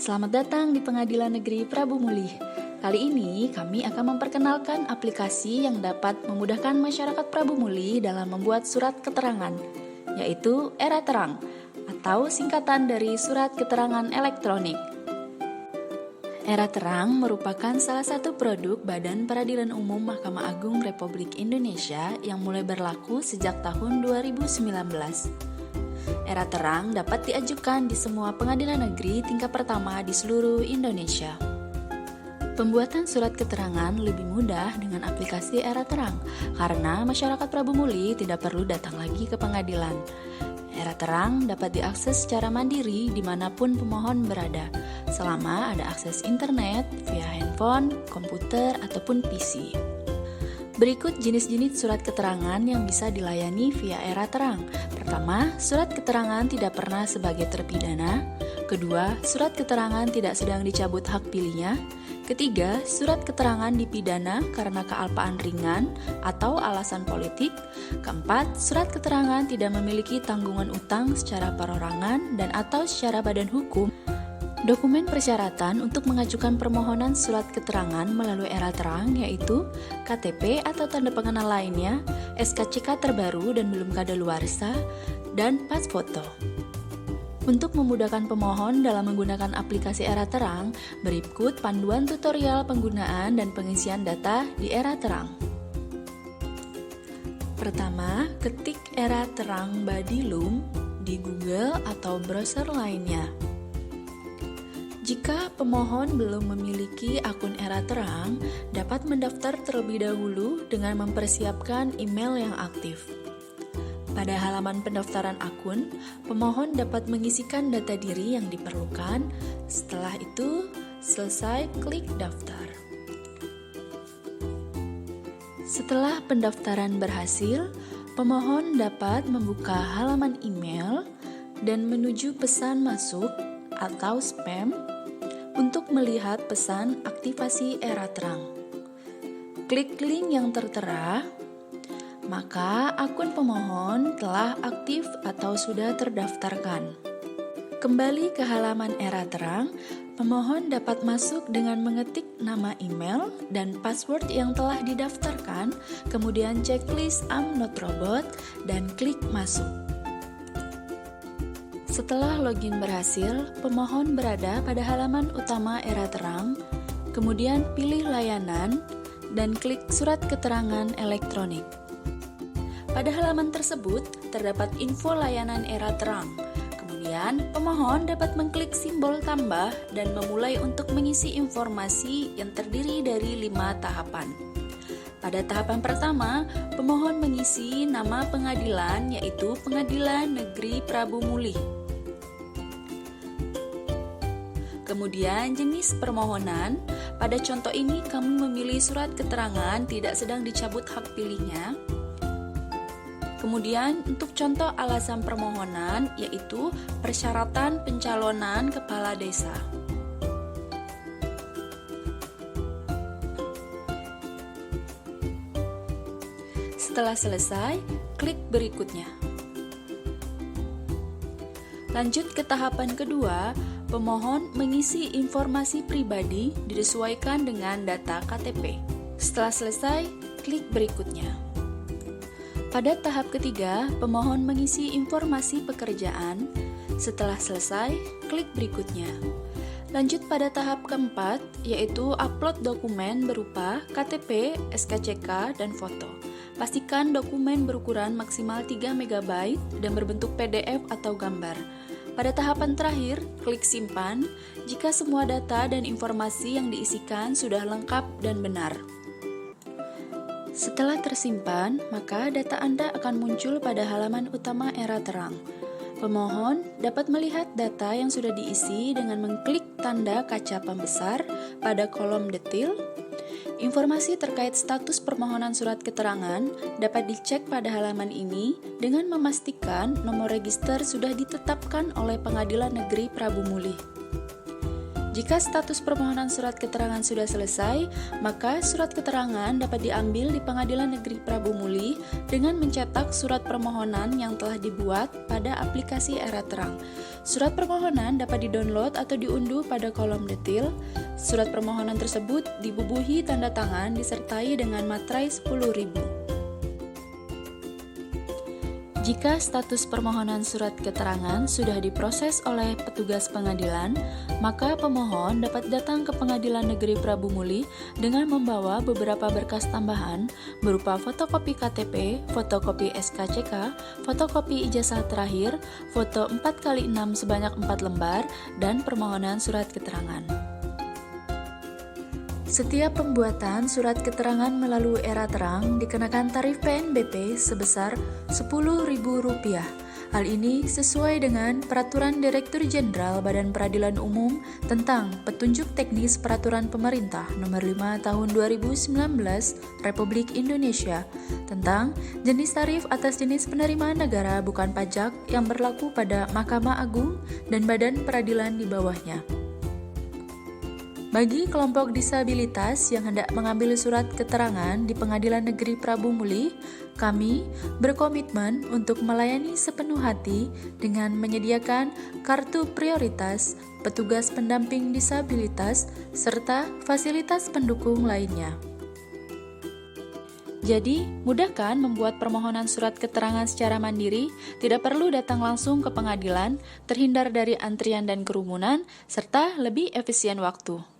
Selamat datang di Pengadilan Negeri Prabu Mulih. Kali ini kami akan memperkenalkan aplikasi yang dapat memudahkan masyarakat Prabu Mulih dalam membuat surat keterangan, yaitu Era Terang, atau singkatan dari Surat Keterangan Elektronik. Era Terang merupakan salah satu produk Badan Peradilan Umum Mahkamah Agung Republik Indonesia yang mulai berlaku sejak tahun 2019. Era Terang dapat diajukan di semua pengadilan negeri tingkat pertama di seluruh Indonesia. Pembuatan surat keterangan lebih mudah dengan aplikasi Era Terang karena masyarakat Prabu Mulih tidak perlu datang lagi ke pengadilan. Era Terang dapat diakses secara mandiri dimanapun pemohon berada, selama ada akses internet via handphone, komputer, ataupun PC. Berikut jenis-jenis surat keterangan yang bisa dilayani via Era Terang. Pertama, surat keterangan tidak pernah sebagai terpidana. Kedua, surat keterangan tidak sedang dicabut hak pilihnya. Ketiga, surat keterangan dipidana karena kealpaan ringan atau alasan politik. Keempat, surat keterangan tidak memiliki tanggungan utang secara perorangan dan atau secara badan hukum. Dokumen persyaratan untuk mengajukan permohonan surat keterangan melalui Era Terang yaitu KTP atau tanda pengenal lainnya, SKCK terbaru dan belum kadaluarsa, dan pas foto. Untuk memudahkan pemohon dalam menggunakan aplikasi Era Terang, berikut panduan tutorial penggunaan dan pengisian data di Era Terang. Pertama, ketik Era Terang Badilum di Google atau browser lainnya. Jika pemohon belum memiliki akun Era Terang, dapat mendaftar terlebih dahulu dengan mempersiapkan email yang aktif. Pada halaman pendaftaran akun, pemohon dapat mengisikan data diri yang diperlukan. Setelah itu, selesai klik daftar. Setelah pendaftaran berhasil, pemohon dapat membuka halaman email dan menuju pesan masuk atau spam untuk melihat pesan aktivasi Era Terang. Klik link yang tertera, maka akun pemohon telah aktif atau sudah terdaftarkan. Kembali ke halaman Era Terang, pemohon dapat masuk dengan mengetik nama email dan password yang telah didaftarkan, kemudian checklist I'm not robot dan klik masuk. Setelah login berhasil, pemohon berada pada halaman utama Era Terang, kemudian pilih layanan dan klik surat keterangan elektronik. Pada halaman tersebut, terdapat info layanan Era Terang. Kemudian, pemohon dapat mengklik simbol tambah dan memulai untuk mengisi informasi yang terdiri dari 5 tahapan. Pada tahapan pertama, pemohon mengisi nama pengadilan yaitu Pengadilan Negeri Prabu Mulih. Kemudian jenis permohonan, pada contoh ini kami memilih surat keterangan tidak sedang dicabut hak pilihnya. Kemudian untuk contoh alasan permohonan yaitu persyaratan pencalonan kepala desa. Setelah selesai, klik berikutnya. Lanjut ke tahapan kedua, pemohon mengisi informasi pribadi disesuaikan dengan data KTP. Setelah selesai, klik berikutnya. Pada tahap ketiga, pemohon mengisi informasi pekerjaan. Setelah selesai, klik berikutnya. Lanjut pada tahap keempat, yaitu upload dokumen berupa KTP, SKCK, dan foto. Pastikan dokumen berukuran maksimal 3 MB dan berbentuk PDF atau gambar. Pada tahapan terakhir, klik simpan jika semua data dan informasi yang diisikan sudah lengkap dan benar. Setelah tersimpan, maka data Anda akan muncul pada halaman utama Era Terang. Pemohon dapat melihat data yang sudah diisi dengan mengklik tanda kaca pembesar pada kolom detail. Informasi terkait status permohonan surat keterangan dapat dicek pada halaman ini dengan memastikan nomor register sudah ditetapkan oleh Pengadilan Negeri Prabu Mulih. Jika status permohonan surat keterangan sudah selesai, maka surat keterangan dapat diambil di Pengadilan Negeri Prabu Muli dengan mencetak surat permohonan yang telah dibuat pada aplikasi Era Terang. Surat permohonan dapat didownload atau diunduh pada kolom detil. Surat permohonan tersebut dibubuhi tanda tangan disertai dengan materai 10.000. Jika status permohonan surat keterangan sudah diproses oleh petugas pengadilan, maka pemohon dapat datang ke Pengadilan Negeri Prabu Muli dengan membawa beberapa berkas tambahan berupa fotokopi KTP, fotokopi SKCK, fotokopi ijazah terakhir, foto 4x6 sebanyak 4 lembar, dan permohonan surat keterangan. Setiap pembuatan surat keterangan melalui Era Terang dikenakan tarif PNBP sebesar Rp10.000. Hal ini sesuai dengan Peraturan Direktur Jenderal Badan Peradilan Umum tentang Petunjuk Teknis Peraturan Pemerintah Nomor 5 Tahun 2019 Republik Indonesia tentang jenis tarif atas jenis penerimaan negara bukan pajak yang berlaku pada Mahkamah Agung dan badan peradilan di bawahnya. Bagi kelompok disabilitas yang hendak mengambil surat keterangan di Pengadilan Negeri Prabu Muli, kami berkomitmen untuk melayani sepenuh hati dengan menyediakan kartu prioritas, petugas pendamping disabilitas, serta fasilitas pendukung lainnya. Jadi, mudahkan membuat permohonan surat keterangan secara mandiri, tidak perlu datang langsung ke pengadilan, terhindar dari antrian dan kerumunan, serta lebih efisien waktu.